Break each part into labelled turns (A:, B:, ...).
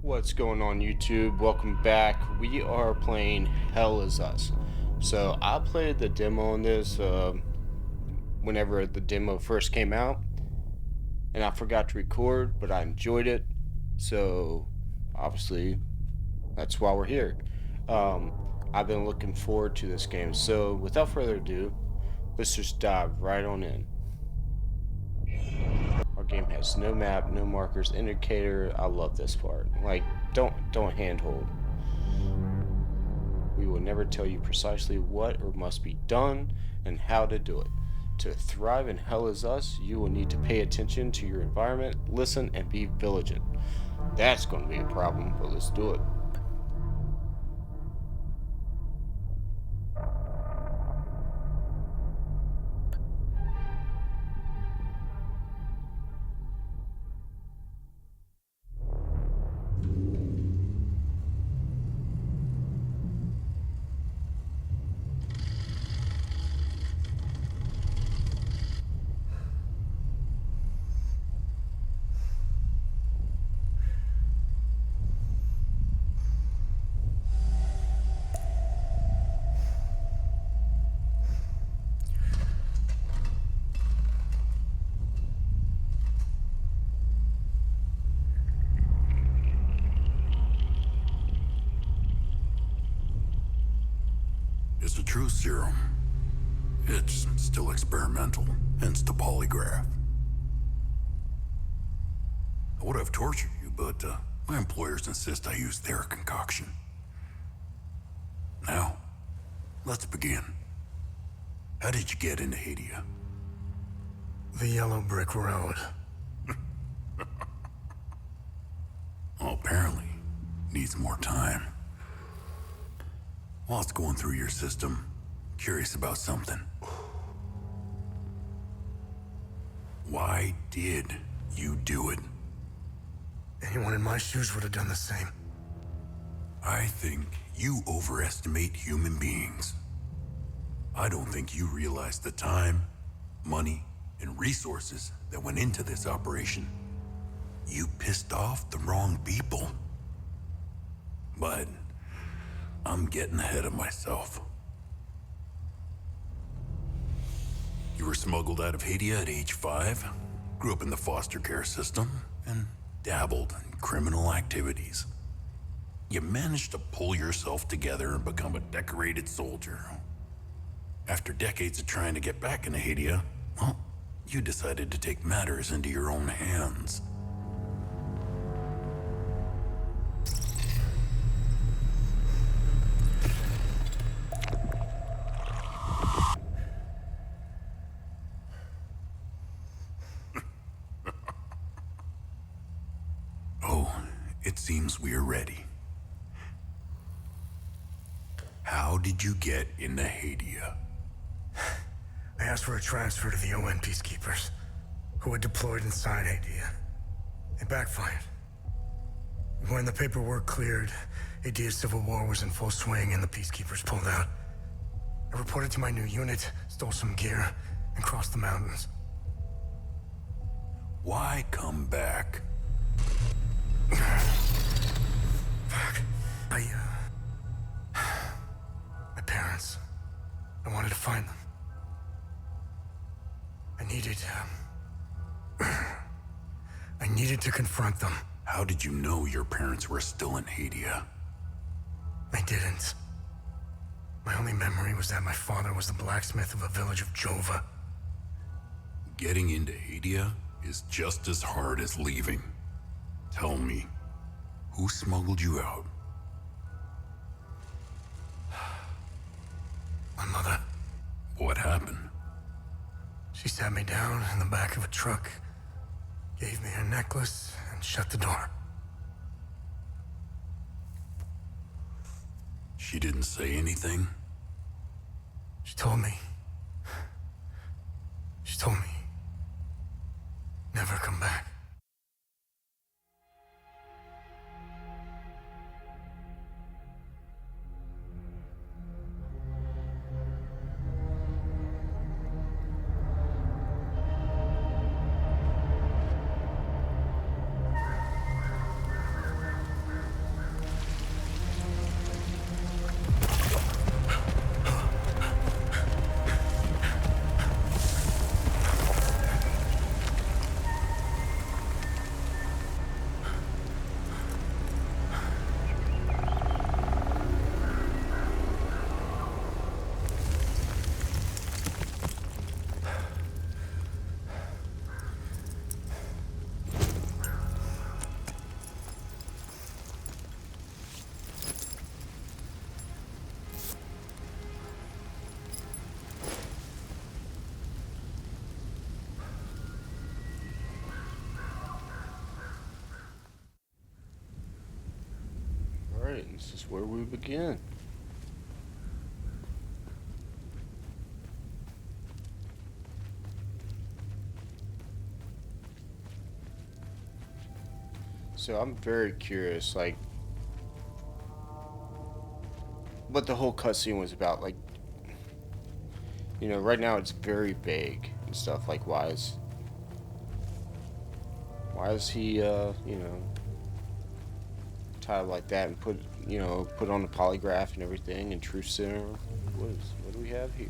A: What's going on YouTube? Welcome back. We are playing Hell Is Us. So I played the demo on this whenever the demo first came out, and I forgot to record, but I enjoyed it. So obviously that's why we're here. Um, I've been looking forward to this game. So without further ado, let's just dive right on in. Our game has no map, no markers, indicator. I love this part. Like, don't handhold. We will never tell you precisely what or must be done and how to do it. To thrive in Hell Is Us, you will need to pay attention to your environment, listen, and be vigilant. That's going to be a problem, but let's do it.
B: It's a true serum. It's still experimental, hence the polygraph. I would have tortured you, but my employers insist I use their concoction. Now, let's begin. How did you get into Hadia?
C: The yellow brick road.
B: Well, apparently, needs more time. While it's going through your system, curious about something. Why did you do it?
C: Anyone in my shoes would have done the same.
B: I think you overestimate human beings. I don't think you realize the time, money, and resources that went into this operation. You pissed off the wrong people. But I'm getting ahead of myself. You were smuggled out of Hadia at age 5, grew up in the foster care system, and dabbled in criminal activities. You managed to pull yourself together and become a decorated soldier. After decades of trying to get back into Hadia, well, you decided to take matters into your own hands. It seems we are ready. How did you get into Hadia?
C: I asked for a transfer to the UN peacekeepers, who had deployed inside Hadia. It backfired. When the paperwork cleared, Hadia's civil war was in full swing and the peacekeepers pulled out. I reported to my new unit, stole some gear, and crossed the mountains.
B: Why come back?
C: Fuck. My parents. I wanted to find them. I needed to confront them.
B: How did you know your parents were still in Hadia?
C: I didn't. My only memory was that my father was the blacksmith of a village of Jova.
B: Getting into Hadia is just as hard as leaving. Tell me, who smuggled you out?
C: My mother.
B: What happened?
C: She sat me down in the back of a truck, gave me her necklace, and shut the door.
B: She didn't say anything?
C: She told me, never come back.
A: This is where we begin. So I'm very curious, like, what the whole cutscene was about. Like, right now it's very vague and stuff. Like, why is he, tied like that and put on the polygraph and everything and truth serum? What do we have here?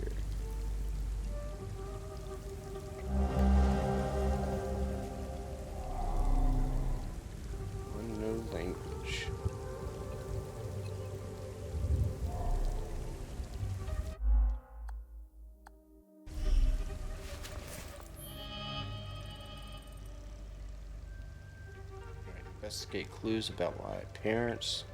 A: Unknown language. Alright, investigate clues about my parents.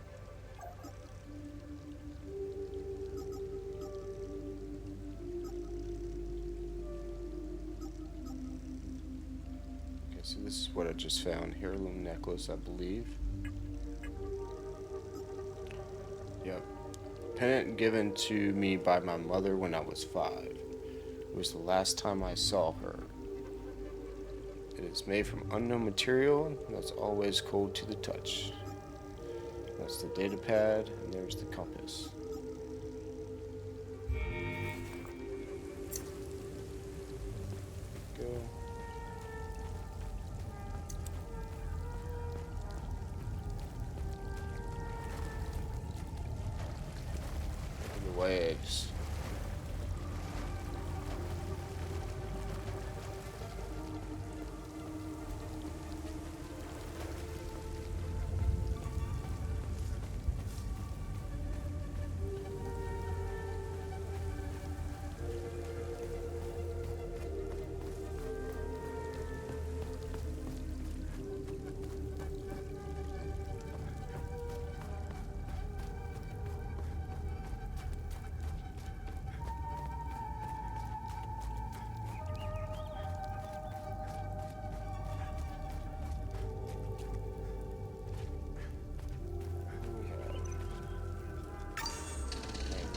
A: Okay, so this is what I just found. Heirloom necklace, I believe. Yep. Pendant given to me by my mother when I was 5. It was the last time I saw her. It is made from unknown material that's always cold to the touch. That's the data pad, and there's the compass. Go. The waves.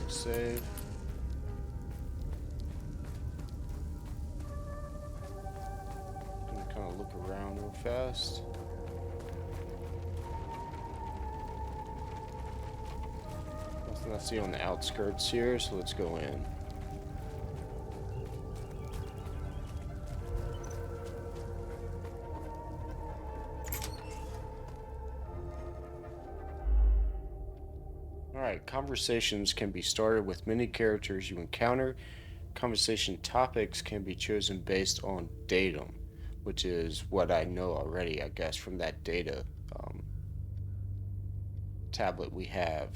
A: Save. Gonna kind of look around real fast. Nothing I see on the outskirts here, so let's go in. Alright, conversations can be started with many characters you encounter. Conversation topics can be chosen based on datum, which is what I know already, I guess, from that data tablet we have,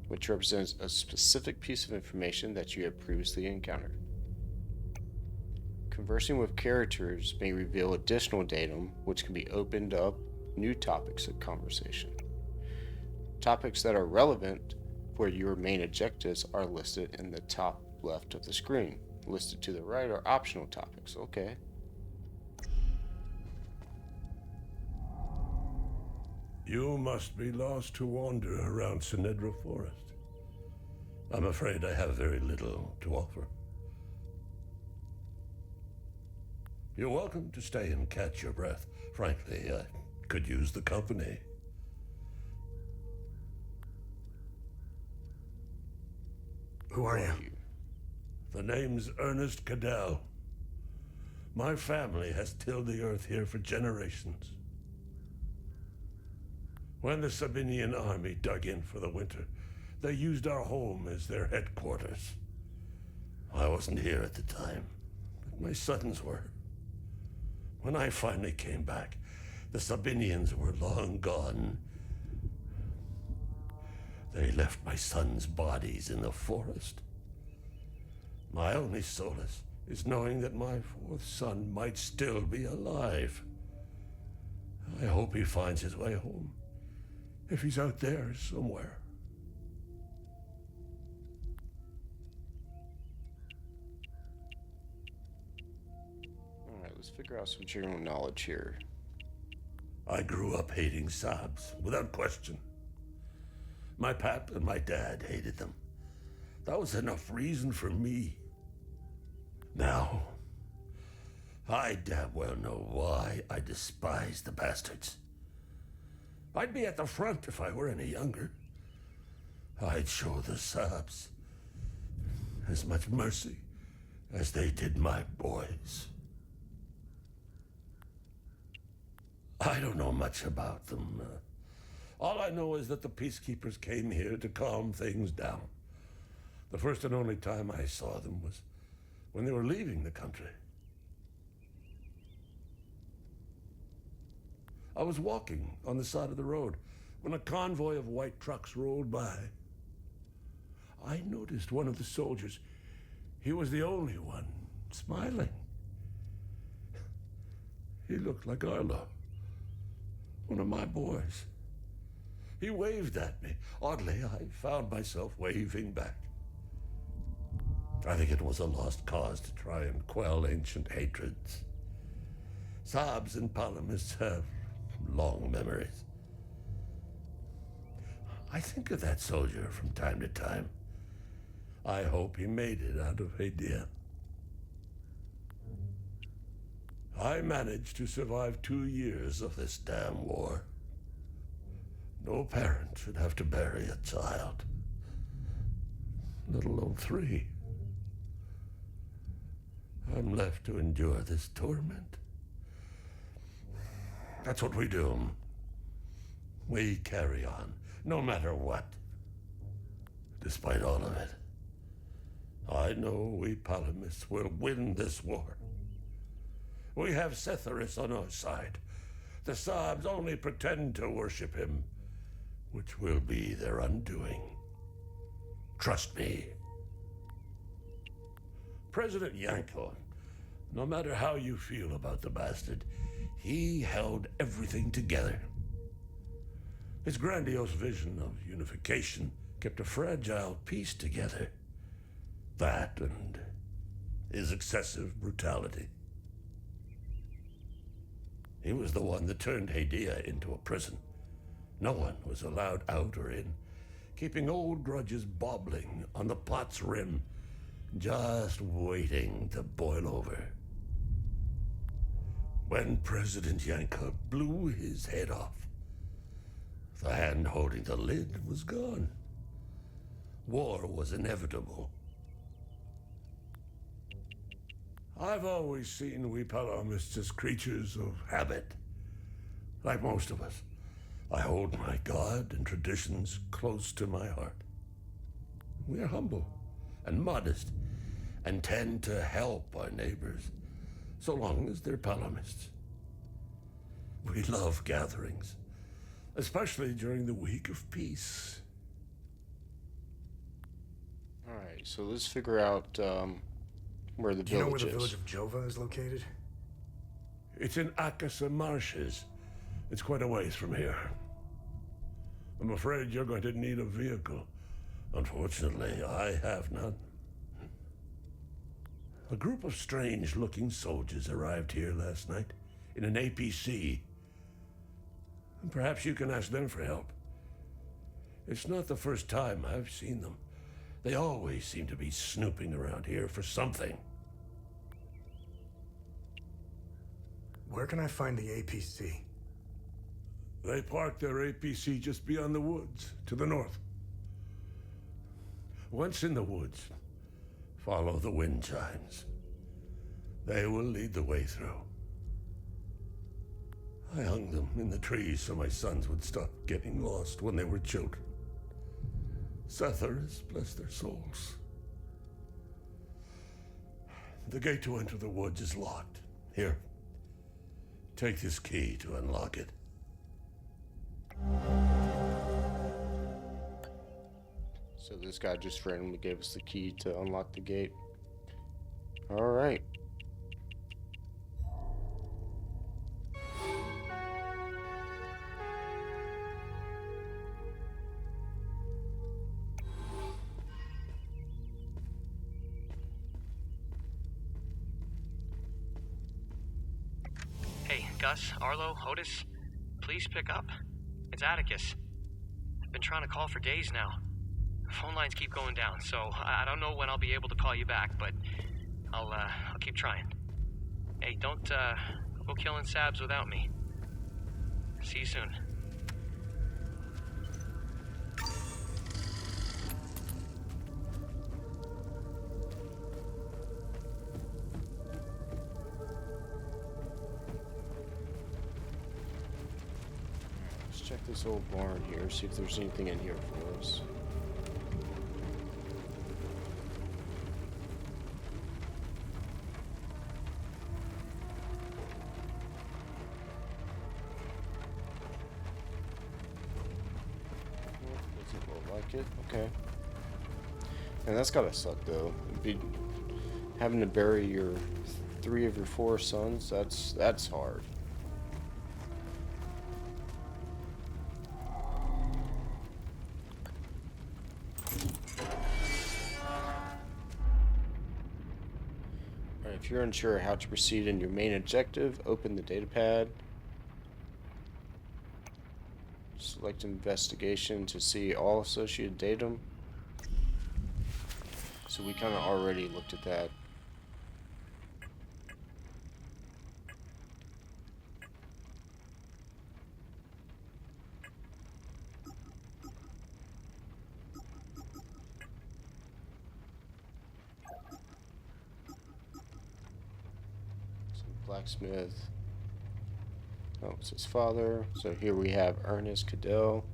A: which represents a specific piece of information that you have previously encountered. Conversing with characters may reveal additional datum, which can be opened up new topics of conversation. Topics that are relevant for your main objectives are listed in the top left of the screen. Listed to the right are optional topics. Okay.
D: You must be lost to wander around Sinedra Forest. I'm afraid I have very little to offer. You're welcome to stay and catch your breath. Frankly, I could use the company.
C: Who are you?
D: The name's Ernest Cadell. My family has tilled the earth here for generations. When the Sabinian army dug in for the winter, they used our home as their headquarters. I wasn't here at the time, but my sons were. When I finally came back, the Sabinians were long gone. They left my sons' bodies in the forest. My only solace is knowing that my 4th son might still be alive. I hope he finds his way home, if he's out there somewhere.
A: Alright, let's figure out some general knowledge here.
D: I grew up hating Sabs, without question. My pap and my dad hated them. That was enough reason for me. Now, I damn well know why I despise the bastards. I'd be at the front if I were any younger. I'd show the subs as much mercy as they did my boys. I don't know much about them. All I know is that the peacekeepers came here to calm things down. The first and only time I saw them was when they were leaving the country. I was walking on the side of the road when a convoy of white trucks rolled by. I noticed one of the soldiers. He was the only one smiling. He looked like Arlo, one of my boys. He waved at me. Oddly, I found myself waving back. I think it was a lost cause to try and quell ancient hatreds. Sabs and Palamists have long memories. I think of that soldier from time to time. I hope he made it out of Hadia. I managed to survive 2 years of this damn war. No parent should have to bury a child, let alone 3. I'm left to endure this torment. That's what we do. We carry on, no matter what. Despite all of it, I know we Palamists will win this war. We have Setharis on our side. The Sabs only pretend to worship him, which will be their undoing. Trust me. President Yanko, no matter how you feel about the bastard, he held everything together. His grandiose vision of unification kept a fragile peace together. That and his excessive brutality. He was the one that turned Hadia into a prison. No one was allowed out or in, keeping old grudges bobbling on the pot's rim, just waiting to boil over. When President Yanka blew his head off, the hand holding the lid was gone. War was inevitable. I've always seen we Palamists as creatures of habit. Like most of us, I hold my God and traditions close to my heart. We are humble and modest and tend to help our neighbors, so long as they're Palamists. We love gatherings, especially during the week of peace.
A: Alright, so let's figure out where the
C: Do you know where
A: village
C: the
A: is.
C: village of Jova is located?
D: It's in Akasa Marshes. It's quite a ways from here. I'm afraid you're going to need a vehicle. Unfortunately, I have none. A group of strange-looking soldiers arrived here last night in an APC. And perhaps you can ask them for help. It's not the first time I've seen them. They always seem to be snooping around here for something.
C: Where can I find the APC?
D: They parked their APC just beyond the woods, to the north. Once in the woods, follow the wind chimes. They will lead the way through. I hung them in the trees so my sons would stop getting lost when they were children. Setharis, bless their souls. The gate to enter the woods is locked. Here, take this key to unlock it.
A: So this guy just randomly gave us the key to unlock the gate. Alright.
E: Hey, Gus, Arlo, Otis, please pick up. It's Atticus. Been trying to call for days now. Phone lines keep going down, so I don't know when I'll be able to call you back, but I'll keep trying. Hey, don't go killing Sabs without me. See you soon.
A: Let's check this old barn here, see if there's anything in here for us. It. Okay. And that's gotta suck though. Having to bury your 3 of your 4 sons, that's hard. Alright, if you're unsure how to proceed in your main objective, open the datapad. Select investigation to see all associated datum. So we kind of already looked at that. So blacksmith. Oh, it's his father. So here we have Ernest Cadell.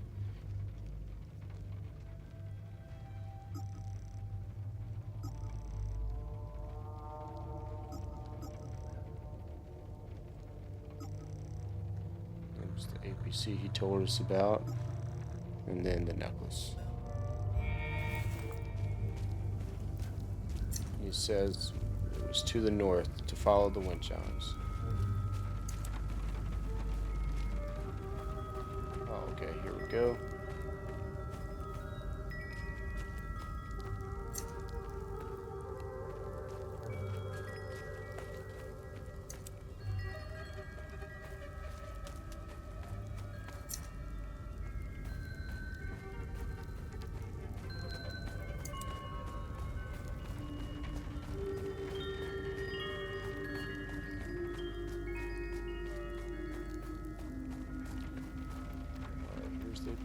A: There's the APC he told us about. And then the necklace. He says it was to the north to follow the wind chimes. Okay, here we go.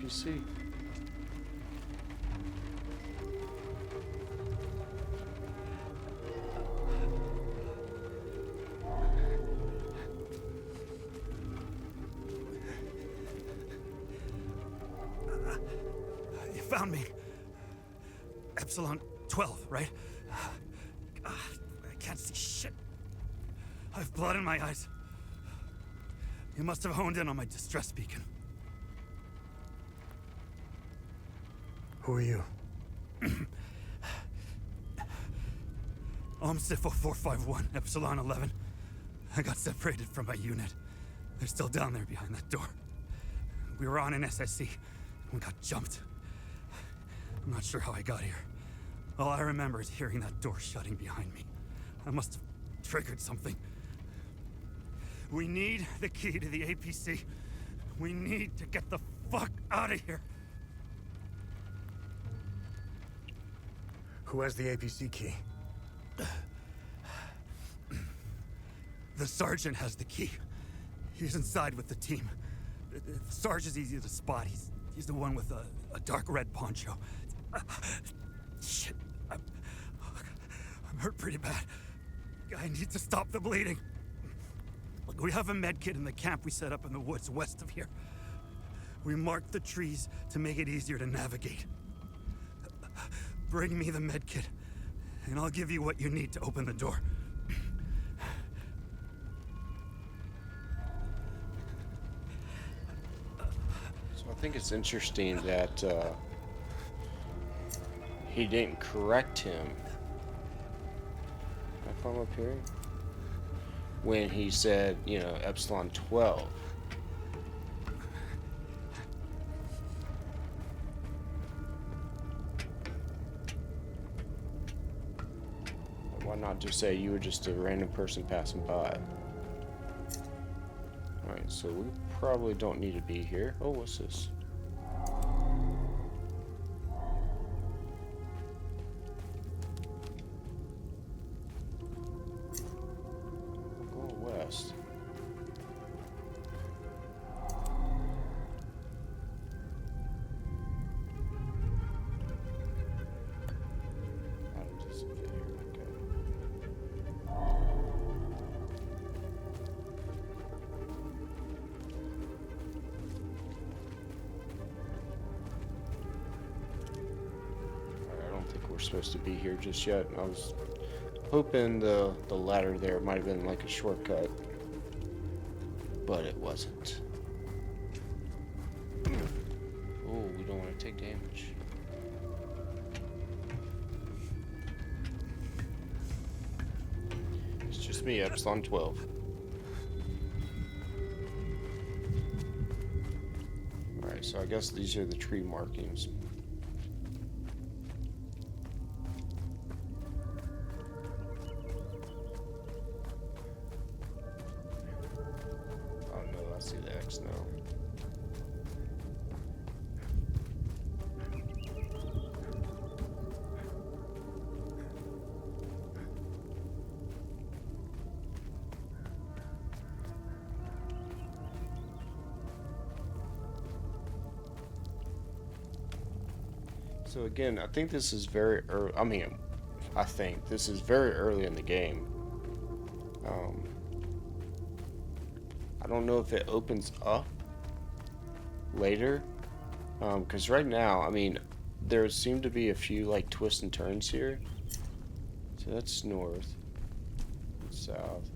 A: APC.
F: You found me. Epsilon 12, right? I can't see shit. I have blood in my eyes. You must have honed in on my distress beacon.
C: Who are you?
F: I'm Sifo 451, Epsilon 11. I got separated from my unit. They're still down there behind that door. We were on an SSC. We got jumped. I'm not sure how I got here. All I remember is hearing that door shutting behind me. I must have triggered something. We need the key to the APC. We need to get the fuck out of here.
C: Who has the APC key?
F: The sergeant has the key. He's inside with the team. The Sarge is easy to spot. He's the one with a dark red poncho. Shit. I'm hurt pretty bad. I need to stop the bleeding. Look, we have a med kit in the camp we set up in the woods west of here. We marked the trees to make it easier to navigate. Bring me the med kit, and I'll give you what you need to open the door.
A: So I think it's interesting that he didn't correct him. Can I climb up here? When he said, you know, Epsilon 12. Why not just say you were just a random person passing by? Alright, so we probably don't need to be here. Oh, what's this? supposed to be here just yet. I was hoping the ladder there might have been like a shortcut, but it wasn't. Oh, we don't want to take damage. It's just me, Epsilon 12. Alright, so I guess these are the tree markings. Oh no, I see the X now. So again, I think this is very early. I think this is very early in the game. I don't know if it opens up later, because right now, there seem to be a few like twists and turns here. So that's north, south.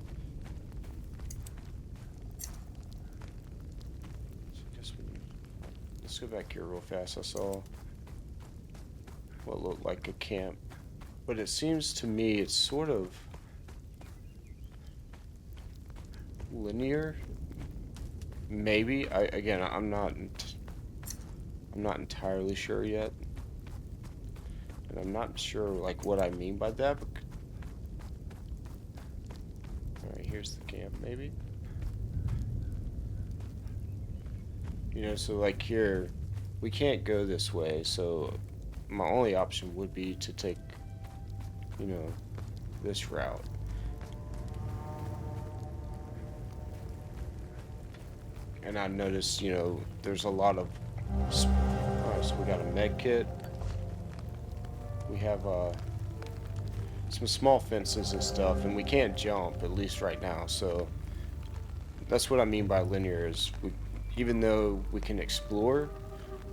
A: So I guess let's go back here real fast. I saw what looked like a camp, but it seems to me it's sort of linear. Maybe I'm not entirely sure yet, and I'm not sure like what I mean by that. But all right, here's the camp. Maybe, so like here, we can't go this way, so my only option would be to take, this route. And I noticed, there's a lot of... Alright, so we got a med kit. We have some small fences and stuff, and we can't jump, at least right now. So that's what I mean by linear, is even though we can explore,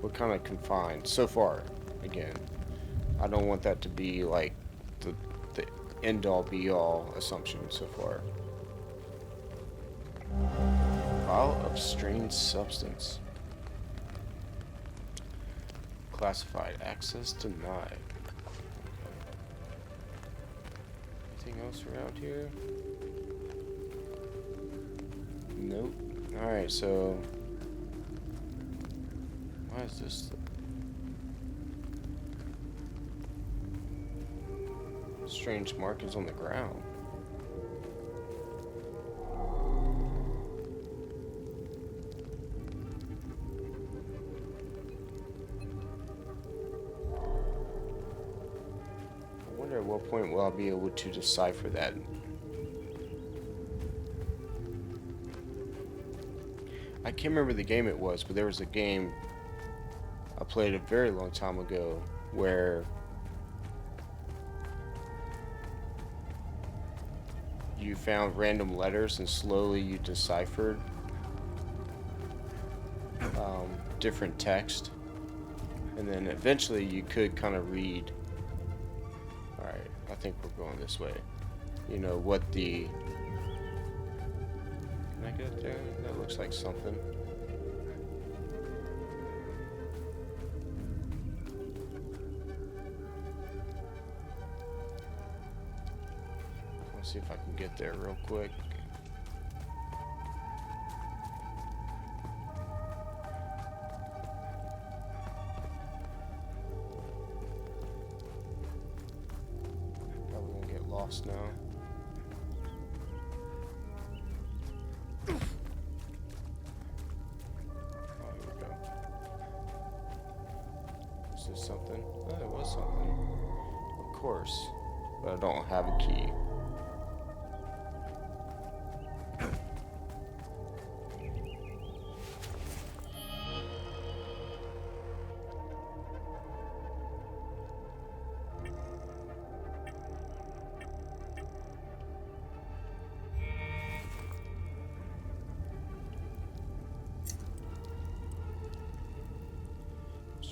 A: we're kind of confined so far. Again, I don't want that to be like the end-all be-all assumption so far. File of strange substance. Classified. Access denied. Anything else around here? Nope. Alright, so... Why is this... strange markings on the ground? I wonder at what point will I be able to decipher that. I can't remember the game it was, but there was a game I played a very long time ago where you found random letters and slowly you deciphered different text, and then eventually you could kind of read. Alright, I think we're going this way. What the... Can I get there? That looks like something. Let's see if I can get there real quick. Probably gonna get lost now. Oh, here we go. Is this something? Oh, it was something. Of course. But I don't have a key.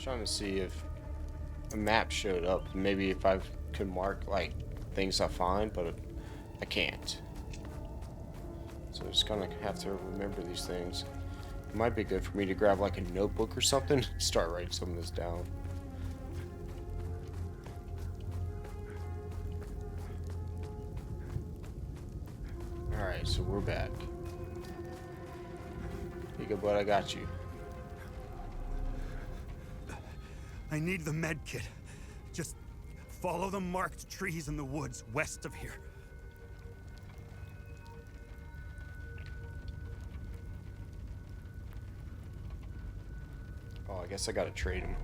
A: Trying to see if a map showed up. Maybe if I could mark like things I find, but I can't. So I'm just gonna have to remember these things. It might be good for me to grab like a notebook or something, start writing some of this down. Alright, so we're back. Here you go, bud, I got you.
F: I need the med kit. Just follow the marked trees in the woods west of here.
A: Oh, I guess I gotta trade him.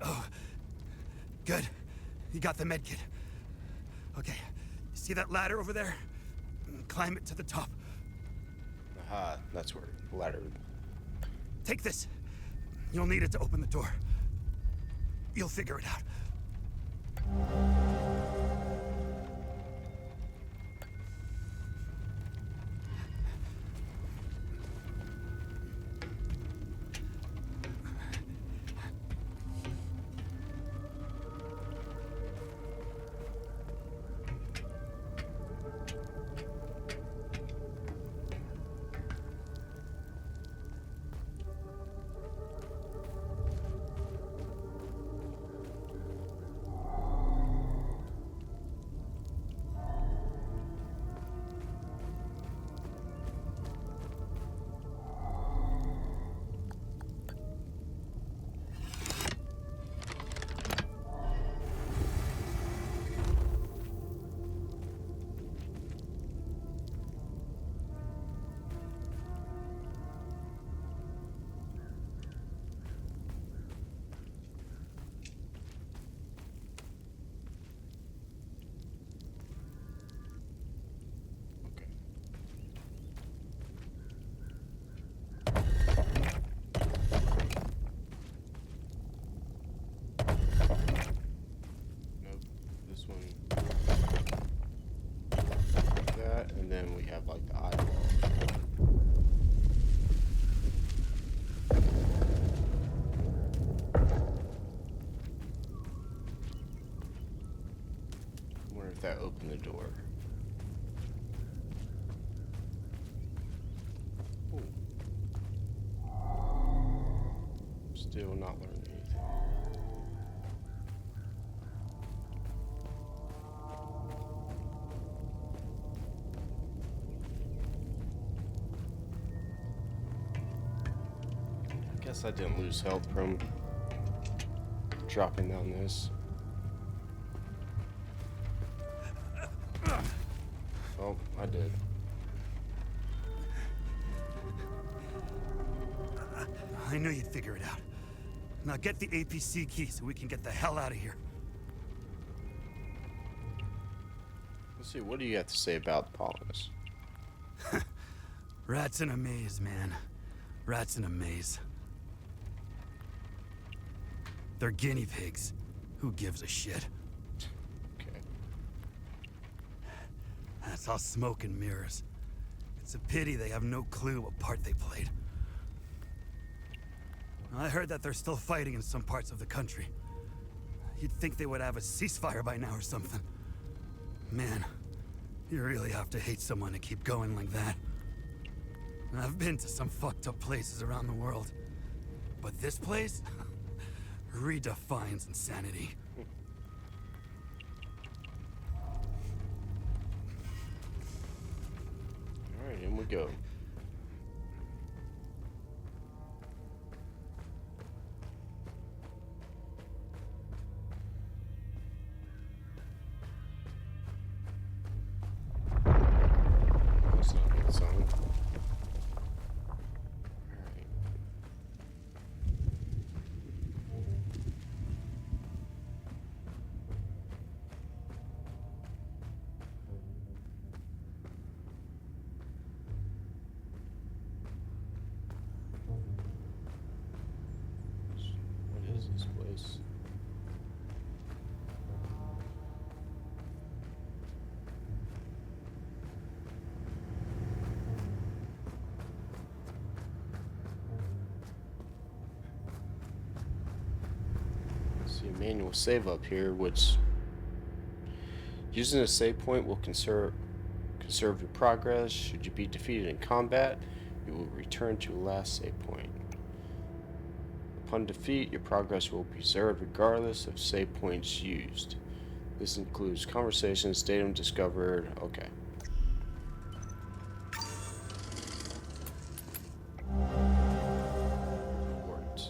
F: Oh, good. You got the med kit. Okay, see that ladder over there? Climb it to the top.
A: Aha, that's where the ladder.
F: Take this. You'll need it to open the door. You'll figure it out.
A: And then we have like the eyeball. I wonder if that opened the door. Ooh. Still not learning anything. I didn't lose health from dropping down this. Oh, I did.
F: I knew you'd figure it out. Now get the APC key so we can get the hell out of here.
A: Let's see, what do you have to say about the pollinus?
F: Rats in a maze, man. Rats in a maze. They're guinea pigs. Who gives a shit?
A: Okay.
F: That's all smoke and mirrors. It's a pity they have no clue what part they played. I heard that they're still fighting in some parts of the country. You'd think they would have a ceasefire by now or something. Man, you really have to hate someone to keep going like that. I've been to some fucked up places around the world. But this place redefines insanity.
A: Alright, in we go. That's not a good song. Alright. See a manual save up here, which using a save point will conserve your progress. Should you be defeated in combat, you will return to the last save point. Upon defeat, your progress will be preserved regardless of save points used. This includes conversations, datum discovered. Okay. Report.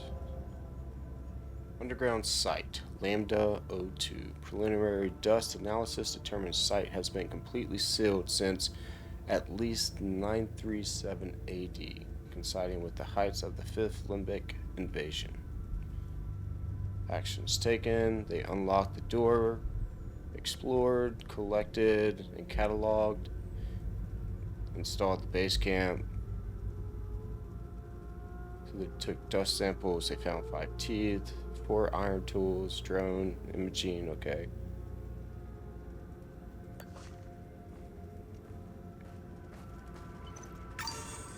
A: Underground site. Lambda 02. Preliminary dust analysis determines site has been completely sealed since at least 937 AD, coinciding with the heights of the 5th Limbic invasion. Actions taken. They unlocked the door, explored, collected, and cataloged, installed the base camp. So they took dust samples. They found 5 teeth, 4 iron tools, drone, imaging. Okay.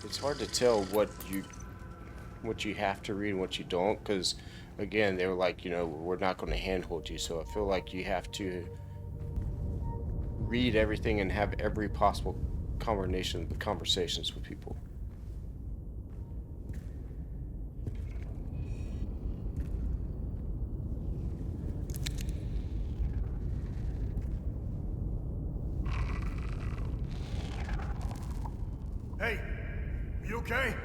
A: It's hard to tell what you have to read and what you don't, because again, they were like, we're not going to handhold you, so I feel like you have to read everything and have every possible combination of conversations with people.
C: Hey, are you okay?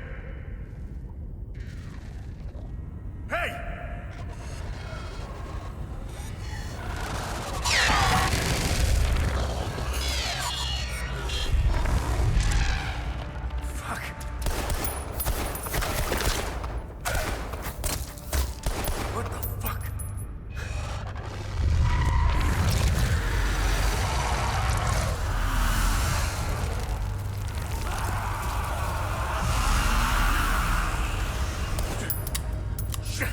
C: Hey! Fuck. What the fuck? Shit!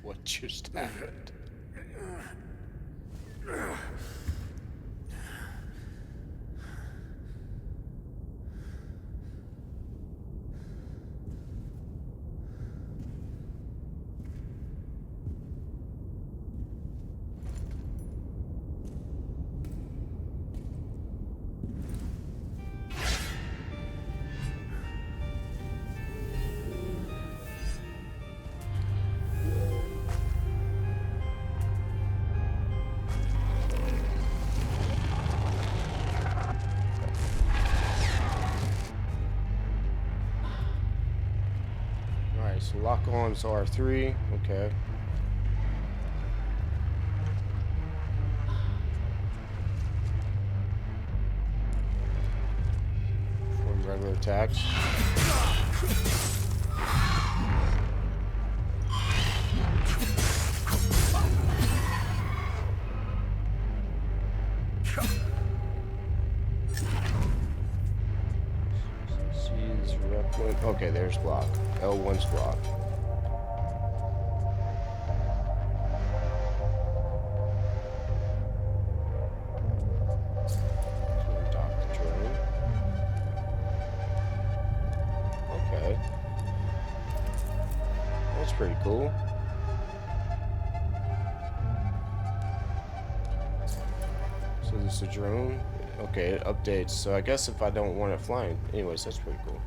A: What just happened? Alright, so lock on's R3. Okay. Perform regular attacks. Okay, there's block. L1's block. Dock the drone. Okay. That's pretty cool. So this is a drone. Okay, it updates. So I guess if I don't want it flying. Anyways, that's pretty cool.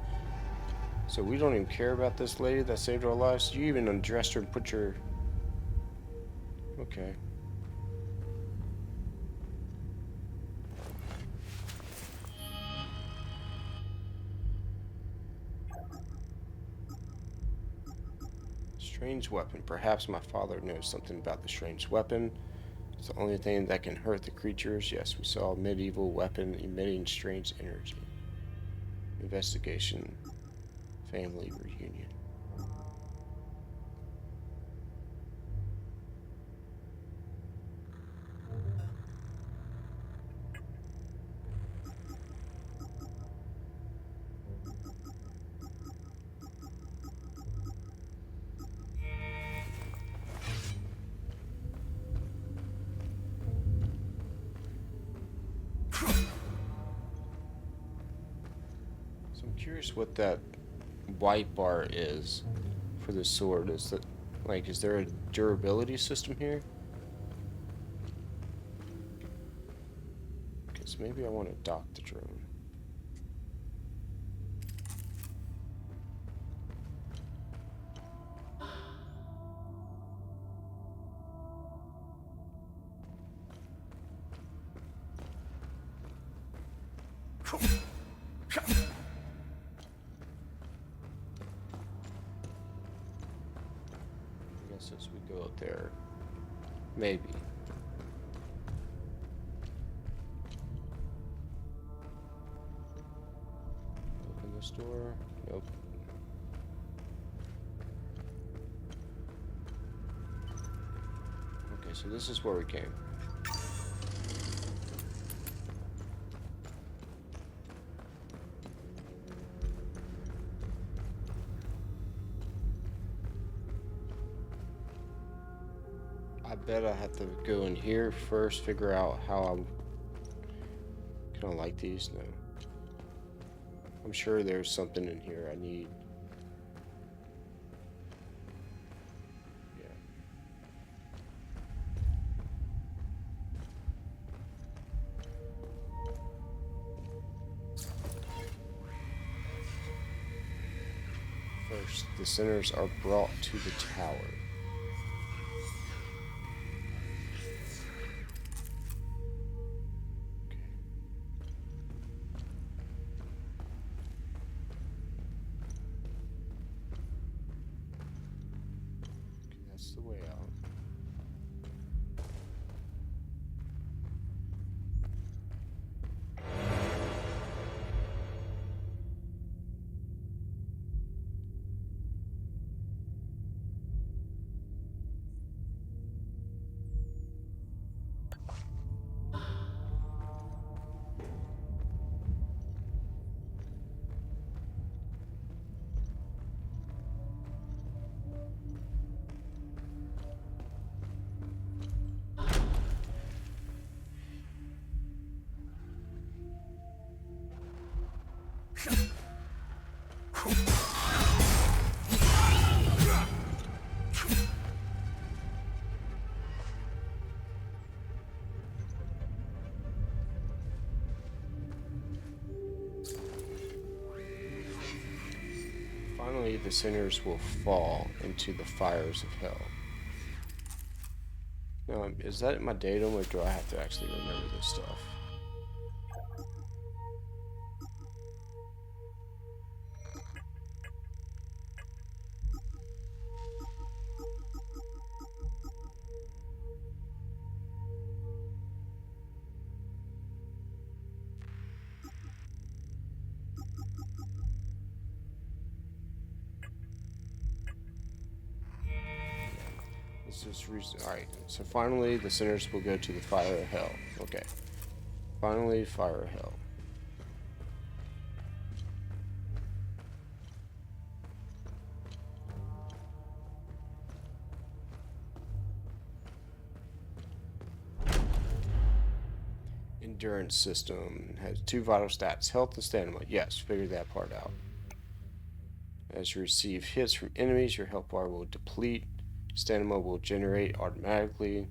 A: So we don't even care about this lady that saved our lives. You even undressed her and put your... Okay. Strange weapon. Perhaps my father knows something about the strange weapon. It's the only thing that can hurt the creatures. Yes, we saw a medieval weapon emitting strange energy. Investigation. Family reunion. So I'm curious what that white bar is for the sword. Is that like, is there a durability system here? Because maybe I want to dock the drone. I guess as we go up there, maybe. Open this door. Nope. Okay, so this is where we came. I bet I have to go in here first, figure out how I'm... Can I like these? No. I'm sure there's something in here I need. Yeah. First, the sinners are brought to the tower. That's the way out. Finally, the sinners will fall into the fires of hell. Now, is that in my datum, or do I have to actually remember this stuff? Alright, so finally the sinners will go to the fire of hell. Okay. Finally, fire of hell. Endurance system has 2 vital stats, health and stamina. Yes, figured that part out. As you receive hits from enemies, your health bar will deplete. Stamina will generate automatically.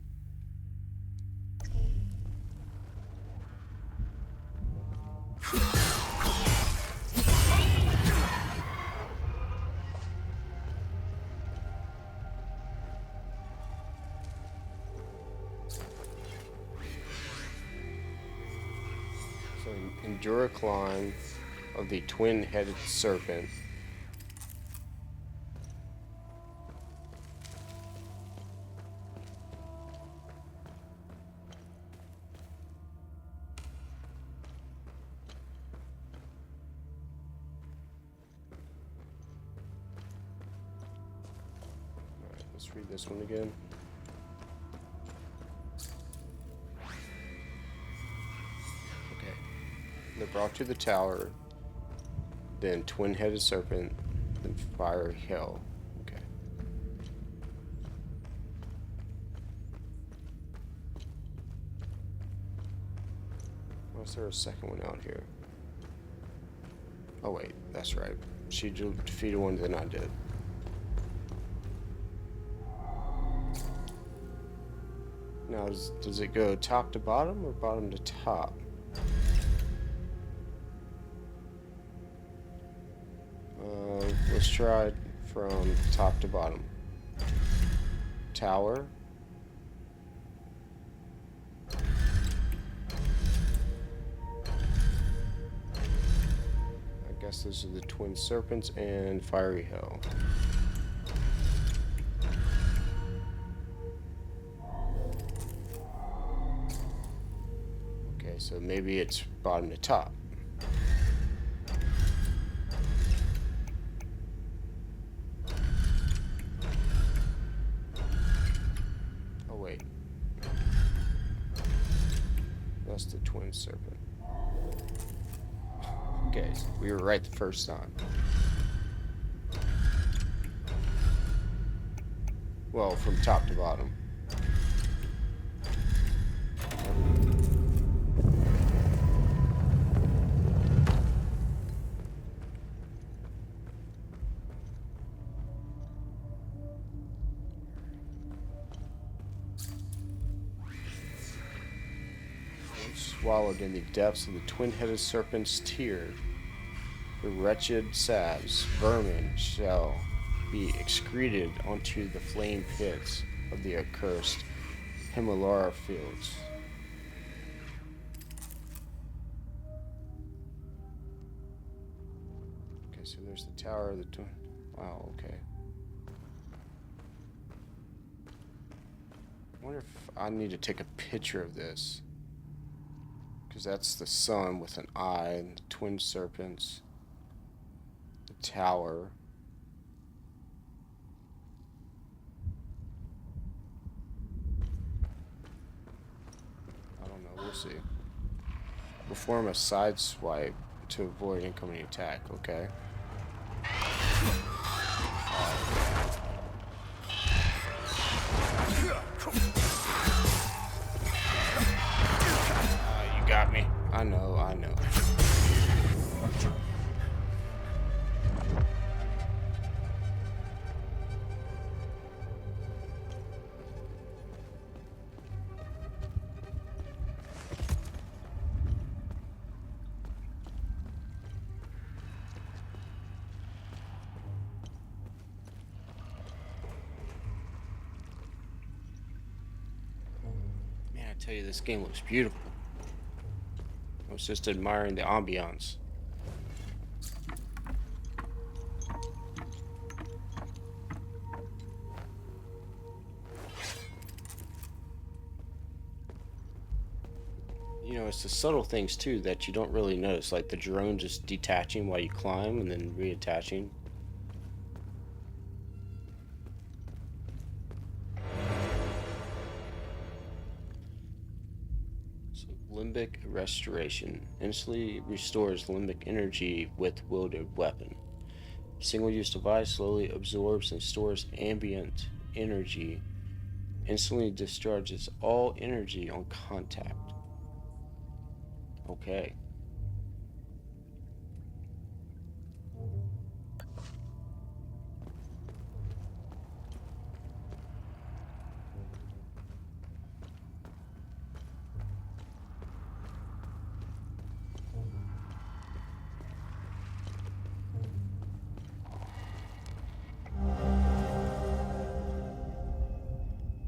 A: So endure a climb of the twin-headed serpent. Alright, let's read this one again. They're brought to the tower, then twin-headed serpent, then fiery hell. Okay. Why is there a second one out here? Oh wait, that's right. She defeated one, then I did. Now, does it go top to bottom or bottom to top? Let's try it from top to bottom. Tower. I guess those are the twin serpents and fiery hell. Okay, so maybe it's bottom to top. That's the twin serpent. Okay, so we were right the first time. Well, from top to bottom. Swallowed in the depths of the twin-headed serpent's tear, the wretched sabs, vermin, shall be excreted onto the flame pits of the accursed Himalara fields. Okay, so there's the tower of the twin. Wow, okay. I wonder if I need to take a picture of this. Because that's the sun with an eye and the twin serpents. The tower. I don't know, we'll see. Perform a side swipe to avoid incoming attack, okay? You got me. I know, I know. Man, I tell you, this game looks beautiful. I was just admiring the ambiance. You know, it's the subtle things too that you don't really notice, like the drone just detaching while you climb and then reattaching. So, limbic restoration instantly restores limbic energy with wielded weapon. Single-use device slowly absorbs and stores ambient energy. Instantly discharges all energy on contact. Okay.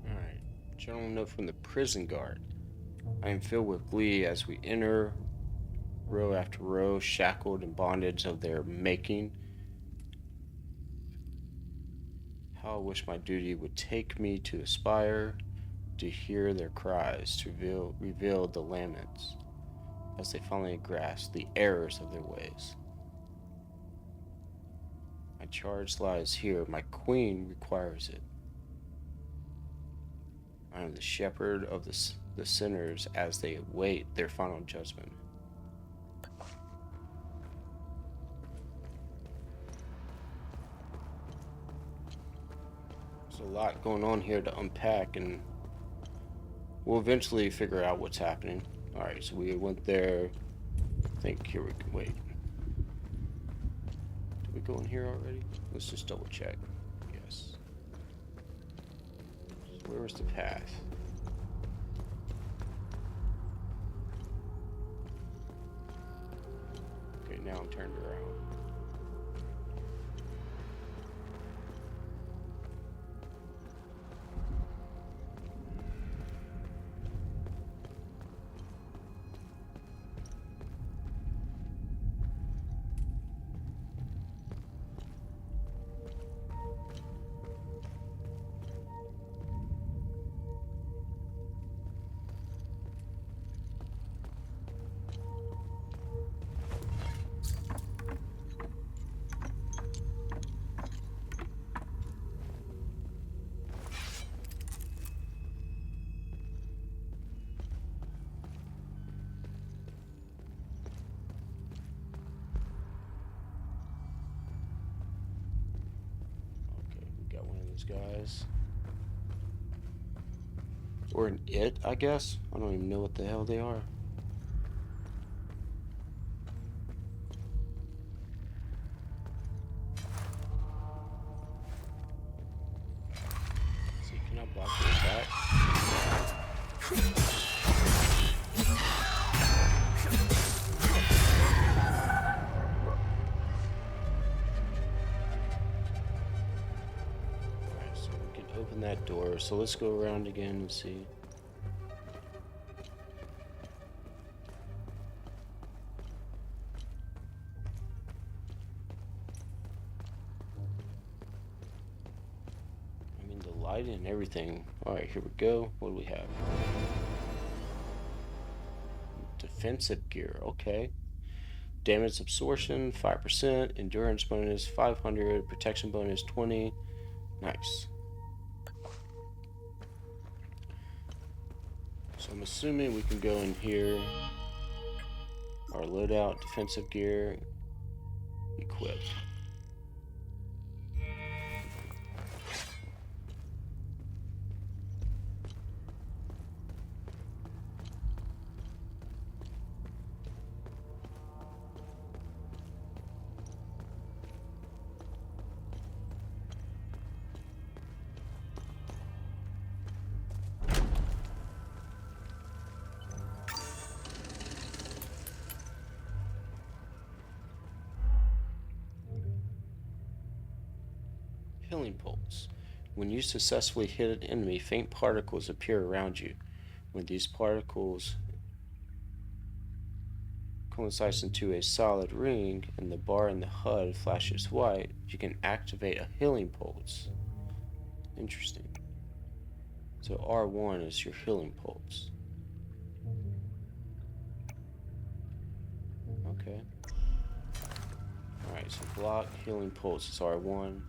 A: Alright. General note from the prison guard. I am filled with glee as we enter row after row, shackled in bondage of their making. How I wish my duty would take me to aspire to hear their cries, to reveal the laments, as they finally grasp the errors of their ways. My charge lies here, my queen requires it. I am the shepherd of the sinners as they await their final judgment. There's a lot going on here to unpack, and we'll eventually figure out what's happening. Alright, so we went there. I think here we can wait. Did we go in here already? Let's just double check. Yes. So where was the path? Okay, now I'm turned around. Guys, or an it, I guess. I don't even know what the hell they are. See, can I block your attack? Open that door, so let's go around again and see. I mean, the light and everything. Alright, here we go. What do we have? Defensive gear, okay. Damage absorption 5%, endurance bonus 500, protection bonus 20. Nice. So I'm assuming we can go in here. Our loadout, defensive gear, equipped. Healing pulse. When you successfully hit an enemy, faint particles appear around you. When these particles coincides into a solid ring and the bar in the HUD flashes white, you can activate a healing pulse. Interesting. So R1 is your healing pulse. Okay. Alright, so block, healing pulse is R1.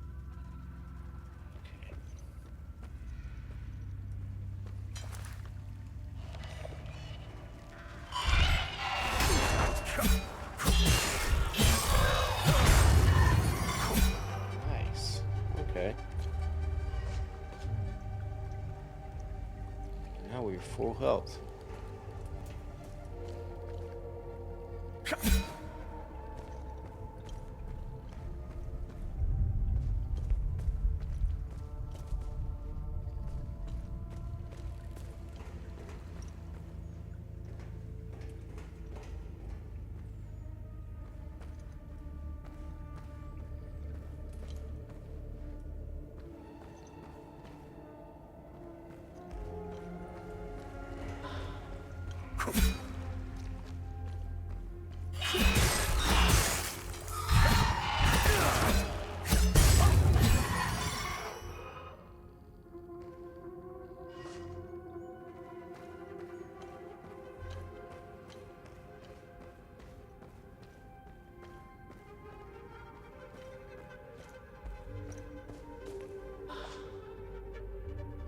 A: Now we're full health.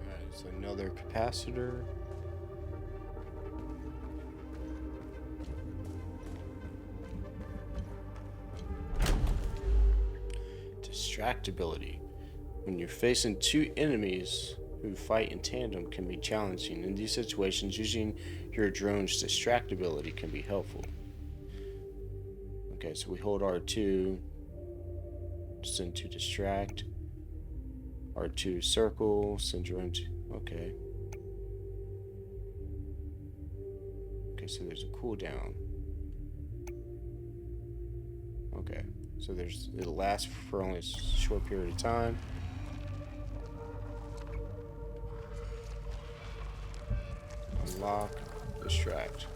A: Alright, so another capacitor. Distractibility. When you're facing two enemies who fight in tandem can be challenging. In these situations, using your drone's distractibility can be helpful. Okay, so we hold R2, send to distract. R2 circle, send drone to, okay. Okay, so there's a cooldown. Okay, so it'll last for only a short period of time. Unlock, distract.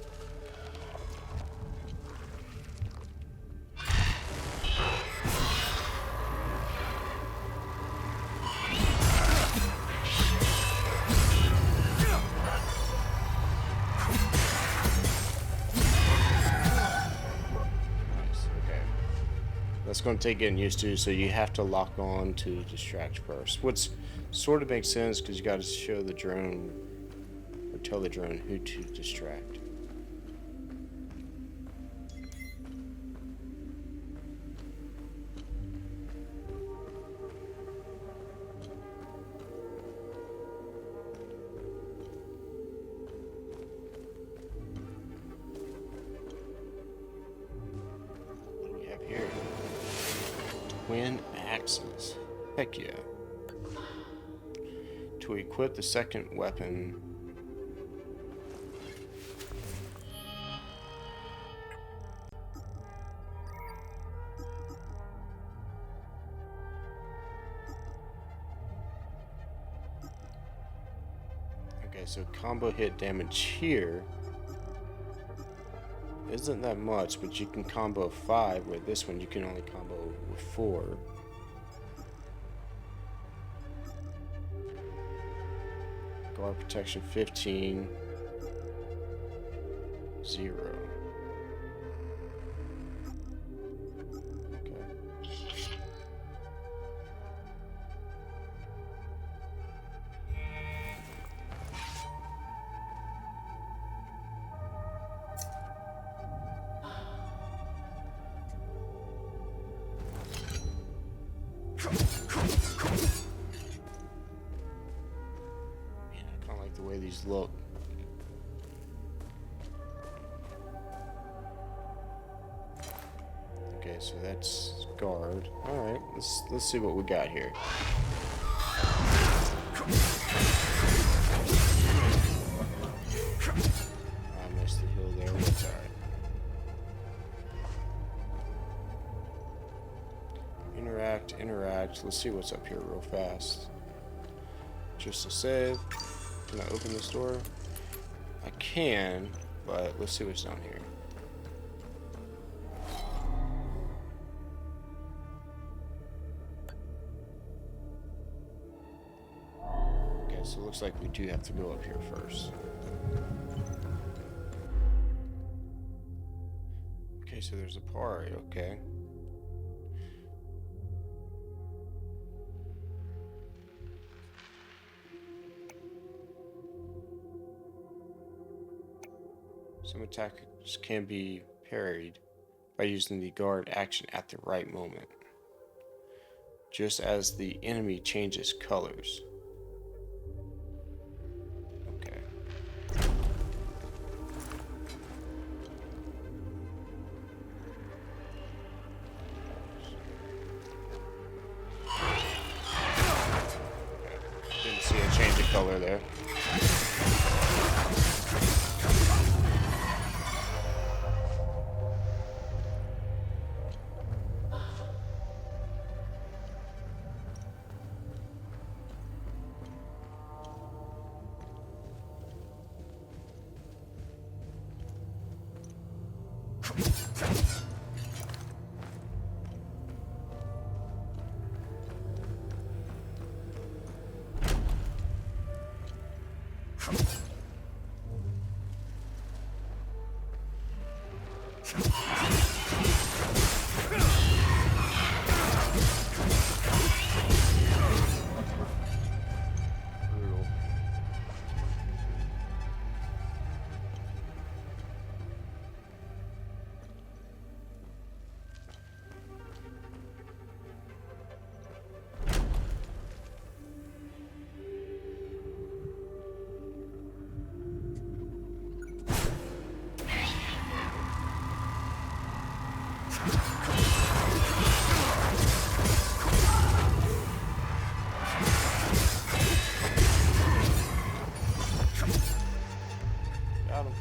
A: That's going to take getting used to, so you have to lock on to distract first. Which sort of makes sense because you got to show the drone or tell the drone who to distract. What do we have here? Twin axes. Heck yeah. To equip the second weapon. Okay, so combo hit damage here isn't that much, but you can combo 5, where this one you can only combo with 4. Guard protection 15. 0. Okay. Man, I kind of like the way these look. Okay, so that's guard. All right, let's see what we got here. I missed the hill there. That's all right. Interact. Let's see what's up here real fast. Just to save. Can I open this door? I can, but let's see what's down here. Okay, so it looks like we do have to go up here first. Okay, so there's a party, okay. Some attacks can be parried by using the guard action at the right moment, just as the enemy changes colors. Okay. there. Brutal. Got him.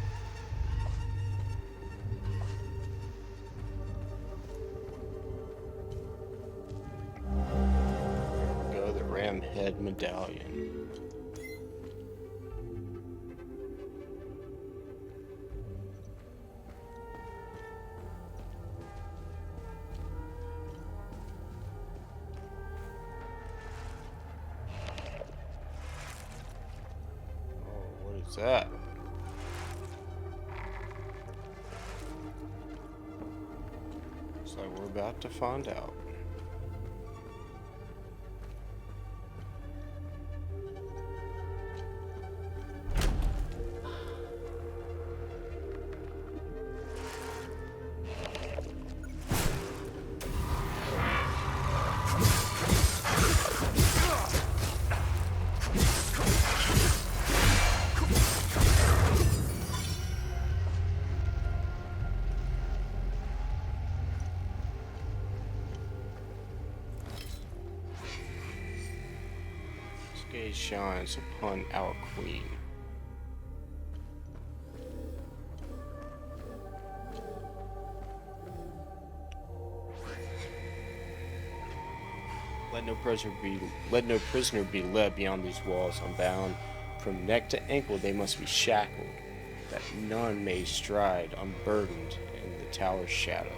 A: There we go, the ram head medallion. Oh, what is that? Looks like we're about to find out. Gaze shines upon our queen. Let no prisoner be led beyond these walls unbound. From neck to ankle they must be shackled, that none may stride unburdened in the tower's shadow.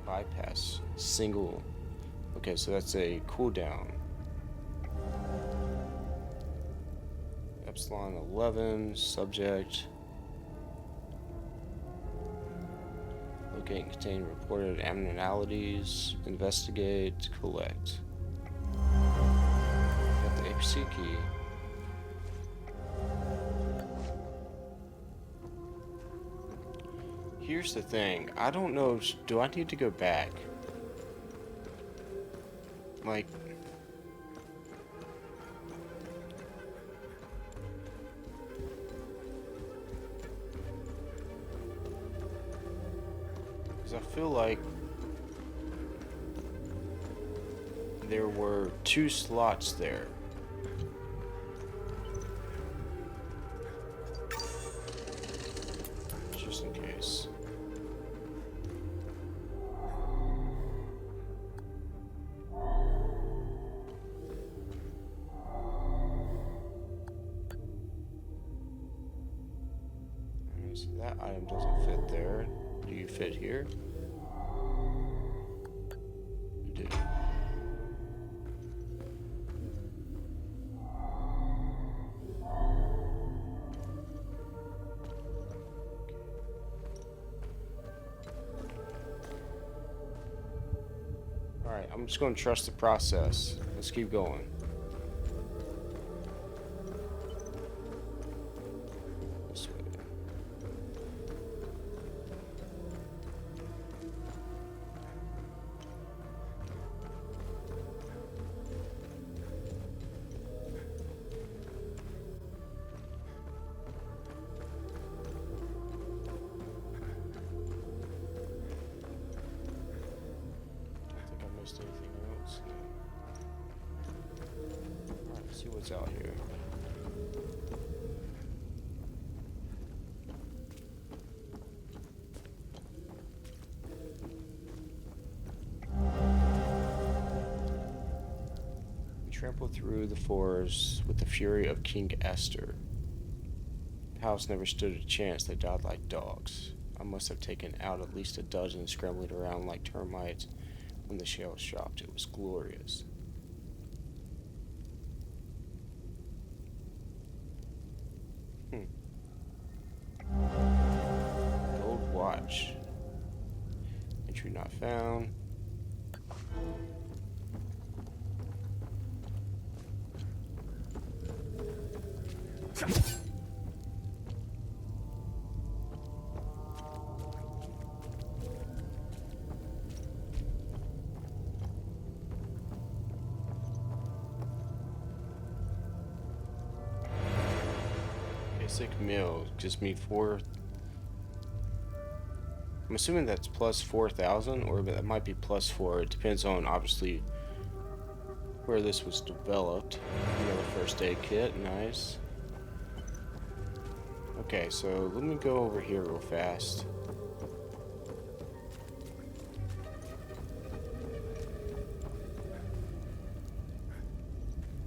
A: Bypass single. Okay, so that's a cooldown. Epsilon 11 subject. Locate and contain reported abnormalities. Investigate. Collect. Got the APC key. Here's the thing, I don't know, do I need to go back? Like... Because I feel like... there were 2 slots there. Just in case. So that item doesn't fit there. Do you fit here? You do. Alright, I'm just going to trust the process. Let's keep going. This way. what's out here. We trample through the forest with the fury of King Esther. The house never stood a chance. They died like dogs. I must have taken out at least a dozen scrambling around like termites when the shells dropped. It was glorious. Gold watch. Entry not found. Basic meal gives me 4. I'm assuming that's plus 4,000, or that might be plus 4. It depends on obviously where this was developed. Another first aid kit, nice. Okay, so let me go over here real fast.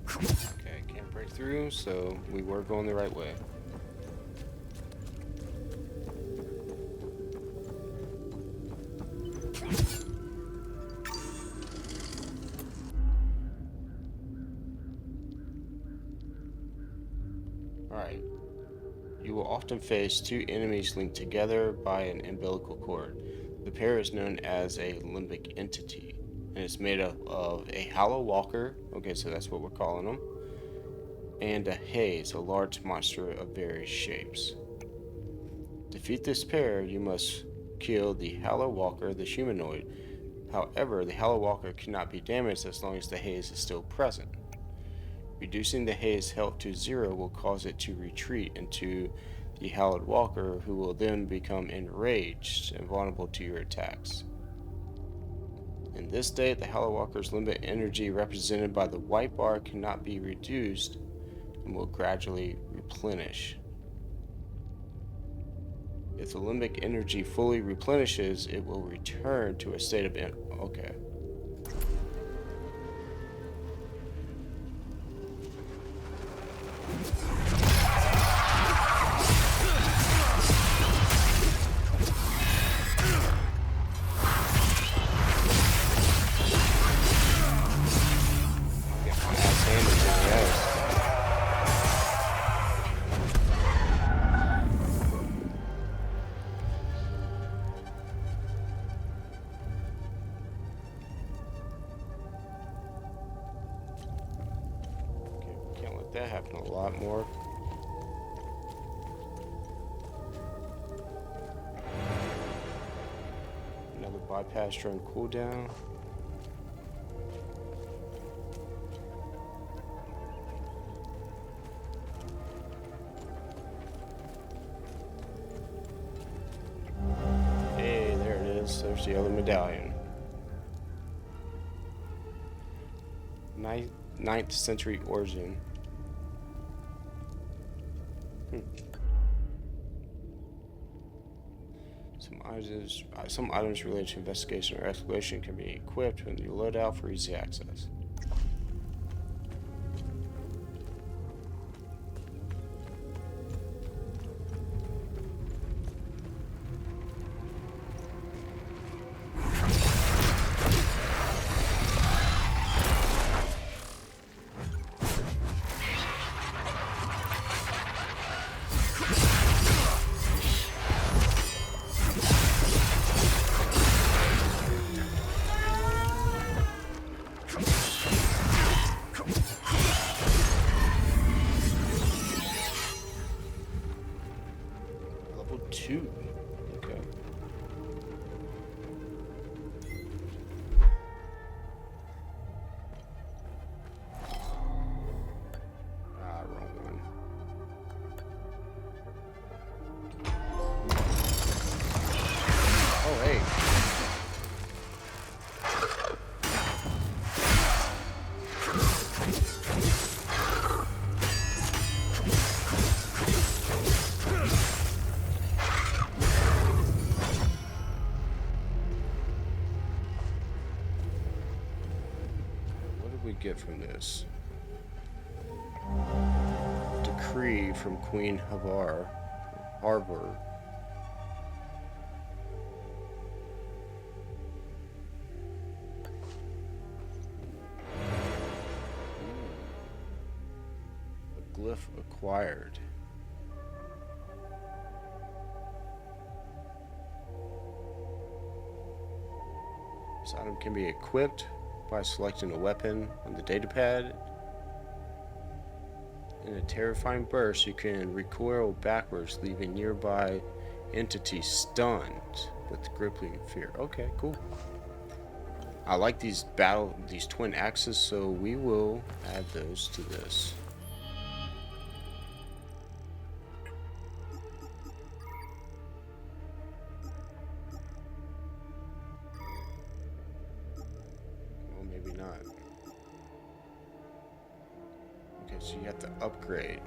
A: Okay, can't break through, so we were going the right way. Alright. You will often face two enemies linked together by an umbilical cord. The pair is known as a limbic entity, and it's made up of a hollow walker, okay, so that's what we're calling them, and a haze, a large monster of various shapes. To defeat this pair, you must kill the hollow walker, the humanoid. However, the hollow walker cannot be damaged as long as the haze is still present. Reducing the haze health to 0 will cause it to retreat into the hallowed walker, who will then become enraged and vulnerable to your attacks. In this state, the hallowed walker's limbic energy, represented by the white bar, cannot be reduced and will gradually replenish. If the limbic energy fully replenishes, it will return to a state of okay. That happened a lot more. Another bypass drone cooldown. Hey, there it is. There's the other medallion. 9th century origin. Some items related to investigation or exploration can be equipped when you load out for easy access. get from this? Decree from Queen Harvard. A glyph acquired. This item can be equipped by selecting a weapon on the datapad. In a terrifying burst, you can recoil backwards, leaving nearby entities stunned with crippling fear. Okay, cool. I like these twin axes, so we will add those to this. Well, maybe not. Okay, so you have to upgrade.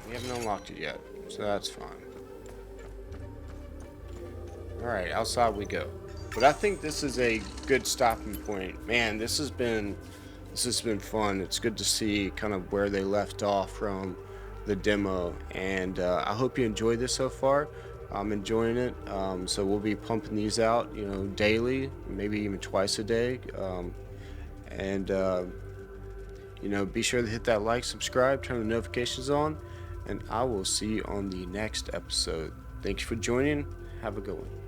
A: We haven't unlocked it yet, so that's fine. Alright, outside we go. But I think this is a good stopping point. Man, this has been fun. It's good to see kind of where they left off from the demo, and I hope you enjoyed this so far. I'm enjoying it. So we'll be pumping these out, you know, daily, maybe even twice a day. You know, be sure to hit that like, subscribe, turn the notifications on, and I will see you on the next episode. Thanks for joining. Have a good one.